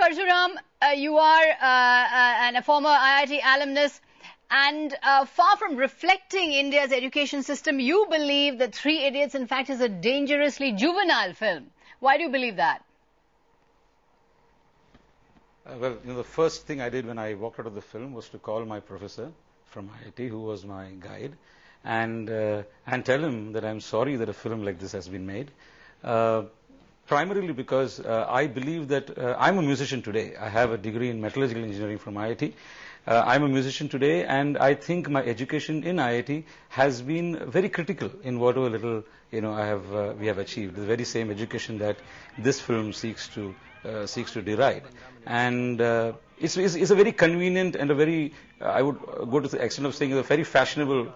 Parasuram, you are a former IIT alumnus, and far from reflecting India's education system, you believe that Three Idiots, in fact, is a dangerously juvenile film. Why do you believe that? Well, the first thing I did when I walked out of the film was to call my professor from IIT, who was my guide, and tell him that I'm sorry that a film like this has been made. Primarily because I believe that I'm a musician today. I have a degree in metallurgical engineering from IIT. I'm a musician today, and I think my education in IIT has been very critical in whatever little we have achieved. The very same education that this film seeks to deride, and it's a very convenient and a very I would go to the extent of saying a very fashionable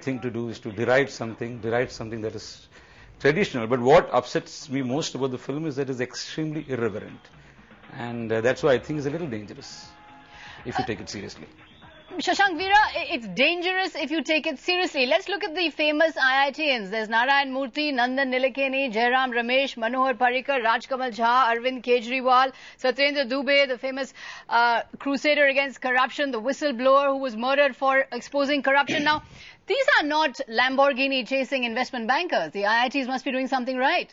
thing to do is to deride something that is traditional. But what upsets me most about the film is that it's extremely irreverent, and that's why I think it's a little dangerous if you take it seriously. Shashank, Vira, it's dangerous if you take it seriously. Let's look at the famous IITians. There's Narayan Murthy, Nandan Nilekani, Jairam Ramesh, Manohar Parrikar, Rajkamal Jha, Arvind Kejriwal, Satyendra Dubey, the famous crusader against corruption, the whistleblower who was murdered for exposing corruption. Now, these are not Lamborghini chasing investment bankers. The IITs must be doing something right.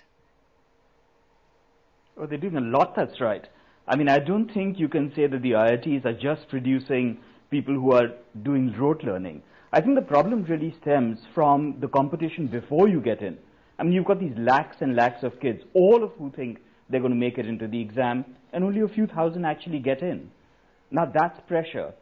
Oh, they're doing a lot that's right. I mean, I don't think you can say that the IITs are just producing people who are doing rote learning. I think the problem really stems from the competition before you get in. I mean, you've got these lakhs and lakhs of kids, all of who think they're going to make it into the exam, and only a few thousand actually get in. Now, that's pressure,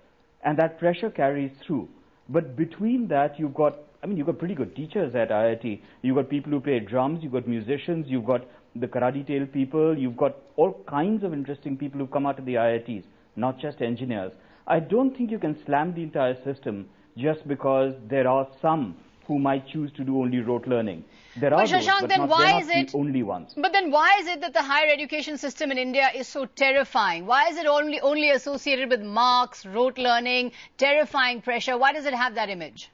and that pressure carries through. But between that, you've got pretty good teachers at IIT. You've got people who play drums, you've got musicians, you've got the karate tail people, you've got all kinds of interesting people who've come out of the IITs, not just engineers. I don't think you can slam the entire system just because there are some who might choose to do only rote learning. There are those, but they're not the only ones. But then why is it that the higher education system in India is so terrifying? Why is it only associated with marks, rote learning, terrifying pressure? Why does it have that image?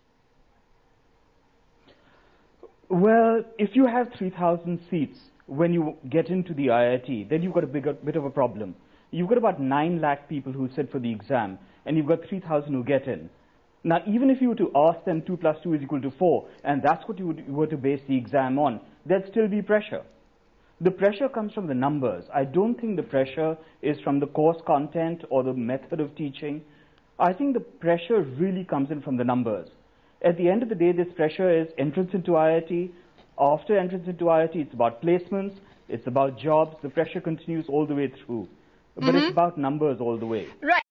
Well, if you have 3,000 seats when you get into the IIT, then you've got a bit of a problem. You've got about 9 lakh people who sit for the exam, and you've got 3,000 who get in. Now, even if you were to ask them 2 plus 2 is equal to 4, and that's what you were to base the exam on, there'd still be pressure. The pressure comes from the numbers. I don't think the pressure is from the course content or the method of teaching. I think the pressure really comes in from the numbers. At the end of the day, this pressure is entrance into IIT. After entrance into IIT, it's about placements, it's about jobs. The pressure continues all the way through. But it's about numbers all the way. Right.